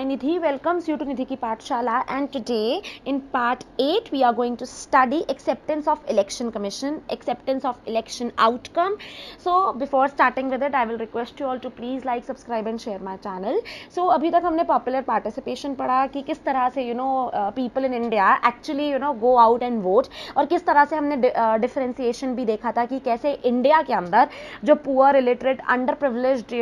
Hi, Nidhi welcomes you to Nidhi Ki Pathshala, and today in part 8 we are going to study acceptance of election commission, acceptance of election outcome. So before starting with it, I will request you all to please like, subscribe and share my channel. So अभी तक हमने popular participation पढ़ा कि किस तरह से people in India actually go out and vote, और किस तरह से हमने differentiation भी देखा था कि कैसे इंडिया के अंदर जो poor, illiterate, underprivileged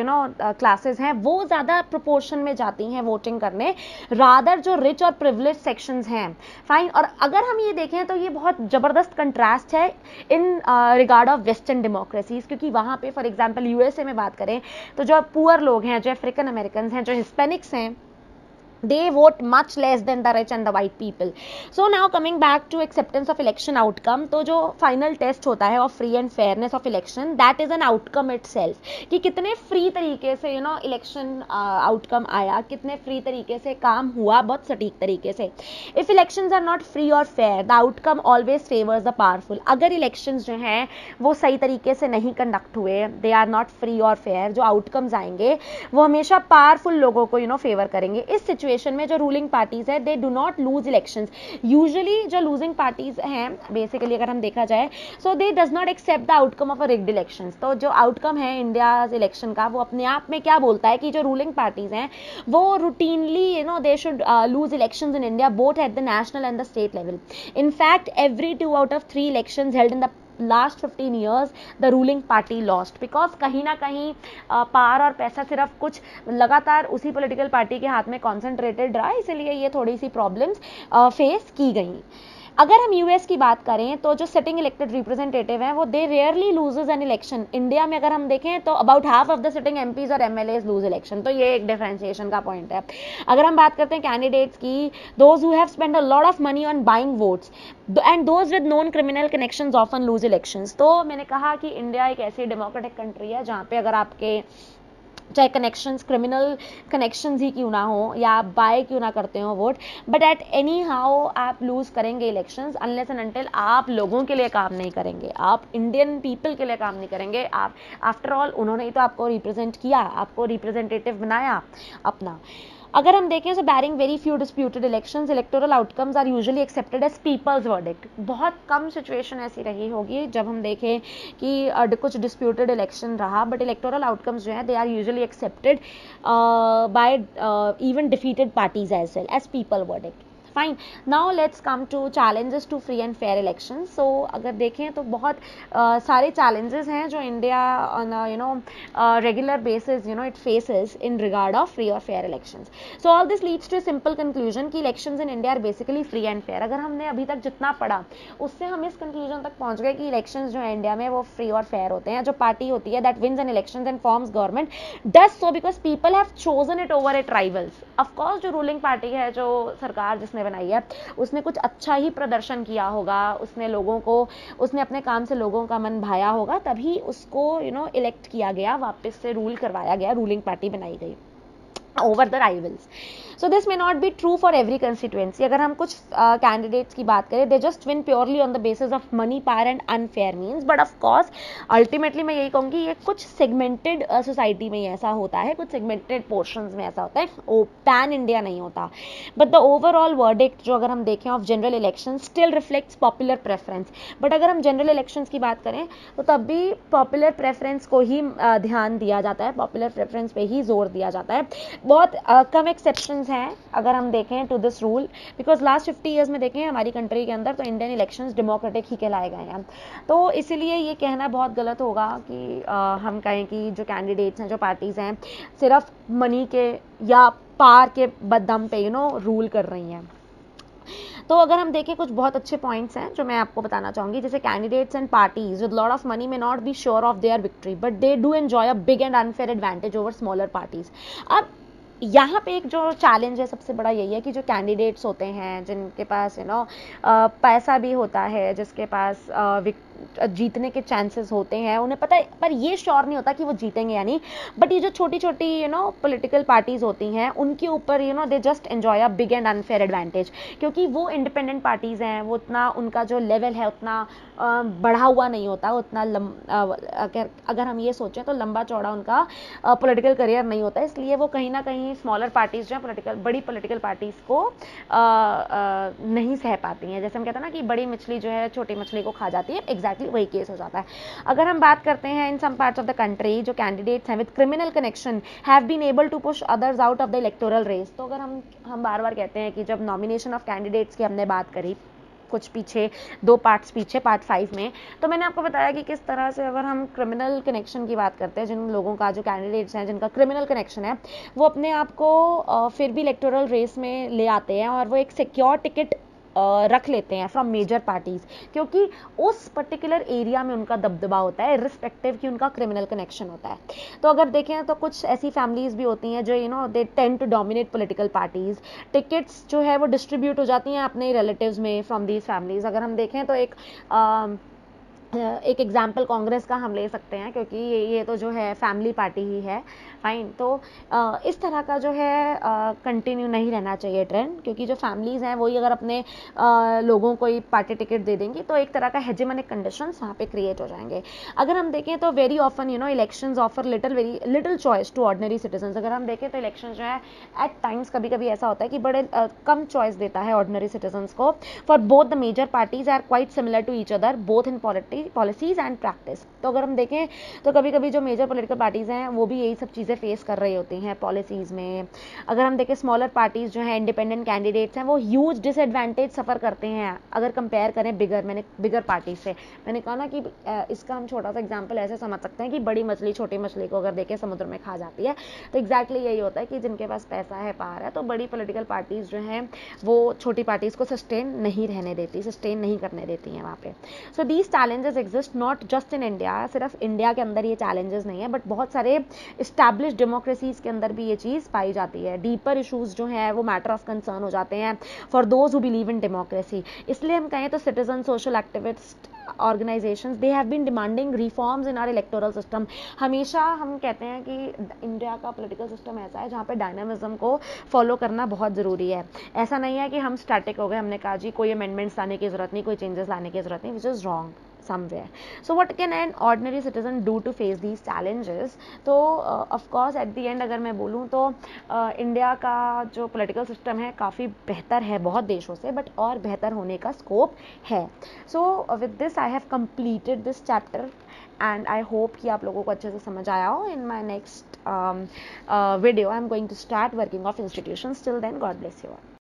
classes हैं वो ज़्यादा proportion में जाती हैं वोटिंग करने, रादर जो रिच और प्रिविलेज सेक्शंस हैं. फाइन. और अगर हम ये देखें तो ये बहुत ज़बरदस्त कंट्रास्ट है इन रिगार्ड ऑफ वेस्टर्न डेमोक्रेसीज, क्योंकि वहाँ पे फॉर एग्जांपल यूएसए में बात करें तो जो पुअर लोग हैं, जो अफ्रीकन अमेरिकन हैं, जो हिस्पैनिक्स हैं, they vote much less than the rich and the white people. So now coming back to acceptance of election outcome, तो जो final test होता है of free and fairness of election, that is an outcome itself, कि कितने free तरीके से election outcome आया, कितने free तरीके से काम हुआ, बहुत सटीक तरीके से. If elections are not free or fair, the outcome always favors the powerful. अगर elections जो हैं वो सही तरीके से नहीं conduct हुए, they are not free or fair, जो outcomes आएंगे वो हमेशा powerful लोगों को favor करेंगे. इस सिचुएशन में जो रूलिंग पार्टीज है, they do not lose elections. Usually जो लूजिंग पार्टीज हैं बेसिकली अगर हम देखा जाए, so they does not accept the outcome of a rigged elections. तो जो आउटकम है इंडिया इलेक्शन का वो अपने आप में क्या बोलता है कि जो रूलिंग पार्टीज हैं वो routinely they should lose elections in India both at the national and the state level. In fact every 2 out of 3 elections held in the last 15 years the ruling party lost, because कहीं ना कहीं power और पैसा सिर्फ कुछ लगातार उसी political party के हाथ में कॉन्सेंट्रेटेड रहा, इसलिए ये थोड़ी सी प्रॉब्लम्स फेस की गई. अगर हम यूएस की बात करें तो जो सिटिंग इलेक्टेड रिप्रेजेंटेटिव हैं वो they rarely loses an election. India में अगर हम देखें तो about half of the sitting MPs और एमएलएज लूज इलेक्शन. तो ये एक डिफरेंशिएशन का पॉइंट है. अगर हम बात करते हैं कैंडिडेट्स की, those who have spend a lot of money on buying votes and those with known criminal connections often lose elections. तो मैंने कहा कि इंडिया एक ऐसी डेमोक्रेटिक कंट्री है जहाँ पे अगर आपके चाहे कनेक्शंस क्रिमिनल कनेक्शंस ही क्यों ना हो या आप बाय क्यों ना करते हो vote, but at any how आप लूज करेंगे इलेक्शंस अनलेस एंड अनटिल आप लोगों के लिए काम नहीं करेंगे, आप इंडियन पीपल के लिए काम नहीं करेंगे. आप आफ्टर ऑल उन्होंने ही तो आपको रिप्रेजेंट किया, आपको रिप्रेजेंटेटिव बनाया अपना. अगर हम देखें तो barring very few disputed elections, electoral outcomes are usually accepted as people's verdict. बहुत कम सिचुएशन ऐसी रही होगी जब हम देखें कि कुछ डिस्प्यूटेड इलेक्शन रहा, बट इलेक्टोरल आउटकम्स जो है they are usually accepted by even defeated parties as well as people verdict. Fine. Now let's come to challenges to free and fair election. So अगर देखें तो बहुत सारे चैलेंजेस हैं जो India on regular basis it faces in regard of free और fair elections. So all this leads to simple conclusion कि elections in India are basically free and fair. अगर हमने अभी तक जितना पढ़ा उससे हम इस कंक्लूजन तक पहुंच गए कि इलेक्शंस जो है इंडिया में वो फ्री और फेयर होते हैं. जो पार्टी होती है that wins an elections and forms government does so because people have chosen it over it rivals. Of course जो रूलिंग पार्टी है, जो सरकार जिसने बनाई है, उसने कुछ अच्छा ही प्रदर्शन किया होगा, उसने अपने काम से लोगों का मन भाया होगा, तभी उसको इलेक्ट किया गया, वापस से रूल करवाया गया, रूलिंग पार्टी बनाई गई over the rivals. So this may not be true for every constituency. अगर हम कुछ candidates की बात करें, they just win purely on the basis of money, power and unfair means. But of course, ultimately मैं यही कहूँगी ये कुछ segmented society में ऐसा होता है, कुछ segmented portions में ऐसा होता है, pan India नहीं होता. But the overall verdict जो अगर हम देखें of general elections still reflects popular preference. But अगर हम general elections की बात करें तो तब भी popular preference को ही ध्यान दिया जाता है, popular preference पे ही जोर दिया जाता है. बहुत कम एक्सेप्शंस हैं अगर हम देखें to this rule, because last 50 years में देखें हमारी कंट्री के अंदर तो इंडियन इलेक्शंस डेमोक्रेटिक ही कहलाए गए हैं. तो इसीलिए ये कहना बहुत गलत होगा कि हम कहें कि जो कैंडिडेट्स हैं, जो पार्टीज हैं, सिर्फ मनी के या पार के बदम पे रूल कर रही हैं. तो अगर हम देखें कुछ बहुत अच्छे पॉइंट्स हैं जो मैं आपको बताना चाहूँगी, जैसे candidates and parties with lot of money may not be sure of their victory but they do enjoy a big and unfair advantage over smaller parties. अब यहाँ पे एक जो चैलेंज है सबसे बड़ा यही है कि जो कैंडिडेट्स होते हैं जिनके पास पैसा भी होता है, जिसके पास जीतने के चांसेस होते हैं, उन्हें पता है, पर ये श्योर नहीं होता कि वो जीतेंगे या नहीं। बट ये जो छोटी छोटी पॉलिटिकल पार्टीज होती हैं, उनके ऊपर they just enjoy a big and unfair advantage, क्योंकि वो इंडिपेंडेंट पार्टीज हैं, वो उतना उनका जो लेवल है उतना बढ़ा हुआ नहीं होता, उतना अगर हम ये सोचें तो लंबा चौड़ा उनका पॉलिटिकल करियर नहीं होता, इसलिए वो कहीं ना कहीं स्मॉलर पार्टीज जो है बड़ी पॉलिटिकल पार्टीज को नहीं सह पाती हैं। जैसे हम कहते हैं ना कि बड़ी मछली जो है छोटी मछली को खा जाती है, एग्जैक्टली वही केस हो जाता है। अगर हम बात करते हैं in some parts of the country जो कैंडिडेट्स हैं with criminal connection have been able to push others out of the electoral race, तो अगर हम बार बार कहते हैं कि जब नॉमिनेशन ऑफ कैंडिडेट्स की हमने बात करी कुछ पीछे 2 पार्ट्स पीछे पार्ट 5 में, तो मैंने आपको बताया कि किस तरह से अगर हम क्रिमिनल कनेक्शन की बात करते हैं, जिन लोगों का जो कैंडिडेट्स हैं जिनका क्रिमिनल कनेक्शन है, वो अपने आप को फिर भी इलेक्टोरल रेस में ले आते हैं और वो एक सिक्योर टिकट रख लेते हैं फ्रॉम मेजर पार्टीज, क्योंकि उस पर्टिकुलर एरिया में उनका दबदबा होता है रिस्पेक्टिव कि उनका क्रिमिनल कनेक्शन होता है। तो अगर देखें तो कुछ ऐसी फैमिलीज भी होती हैं जो they tend to dominate political parties, tickets जो है वो डिस्ट्रीब्यूट हो जाती हैं अपने रिलेटिव्स में फ्रॉम दीज फैमिलीज। अगर हम देखें तो एक एग्जाम्पल कांग्रेस का हम ले सकते हैं, क्योंकि ये तो जो है फैमिली पार्टी ही है, फाइन। तो इस तरह का जो है कंटिन्यू नहीं रहना चाहिए ट्रेंड, क्योंकि जो फैमिलीज हैं वही अगर अपने लोगों को ही पार्टी टिकट दे देंगी तो एक तरह का हेजेमनिक कंडीशंस वहाँ पे क्रिएट हो जाएंगे। अगर हम देखें तो very often elections offer little choice to ordinary citizens. अगर हम देखें तो इलेक्शन जो है एट टाइम्स कभी कभी ऐसा होता है कि बड़े कम चॉइस देता है ऑर्डिनरी सिटीजन्स को, for both the major parties are quite similar to each other both in policies and practice. तो अगर हम देखें तो कभी कभी जो मेजर पॉलिटिकल पार्टीज हैं वो भी यही सब चीज़ें फेस कर रही होती हैं पॉलिसीज में। अगर हम देखें स्मॉलर पार्टीज जो हैं इंडिपेंडेंट कैंडिडेट्स हैं वो ह्यूज डिसएडवांटेज सफ़र करते हैं अगर कंपेयर करें बिगर पार्टी से। मैंने कहा ना कि इसका हम छोटा सा एग्जाम्पल ऐसे समझ सकते हैं कि बड़ी मछली छोटी मछली को अगर देखें समुद्र में खा जाती है, तो एग्जैक्टली यही होता है कि जिनके पास पैसा है पावर है, तो बड़ी पॉलिटिकल पार्टीज जो हैं वो छोटी पार्टीज को सस्टेन नहीं करने देती हैं वहाँ पे। So these challenges exist not just in India, सिर्फ इंडिया के अंदर ये चैलेंजेस नहीं है, बट बहुत सारे इस्टेब्लिश डेमोक्रेसीज के अंदर भी ये चीज़ पाई जाती है। डीपर इशूज जो हैं वो मैटर ऑफ कंसर्न हो जाते हैं for those who believe in democracy. इसलिए हम कहें तो citizen social activist organisations they have been demanding reforms in our electoral system. हमेशा हम कहते हैं कि इंडिया का पॉलिटिकल सिस्टम ऐसा है जहाँ पे डायनामिज्म को फॉलो करना बहुत ज़रूरी है। ऐसा नहीं है कि हम स्टैटिक हो गए, हमने कहा जी कोई अमेंडमेंट्स लाने की ज़रूरत नहीं, कोई चेंजेस लाने की ज़रूरत नहीं, which is wrong somewhere. So what can an ordinary citizen do to face these challenges? तो of course at the end अगर मैं बोलूँ तो इंडिया का जो पॉलिटिकल सिस्टम है काफ़ी बेहतर है बहुत देशों से, बट और बेहतर होने का स्कोप है। So with this I have completed this chapter and I hope कि आप लोगों को अच्छे से समझ आया हो। In my next video I am going to start working of institutions. Till then God bless you all.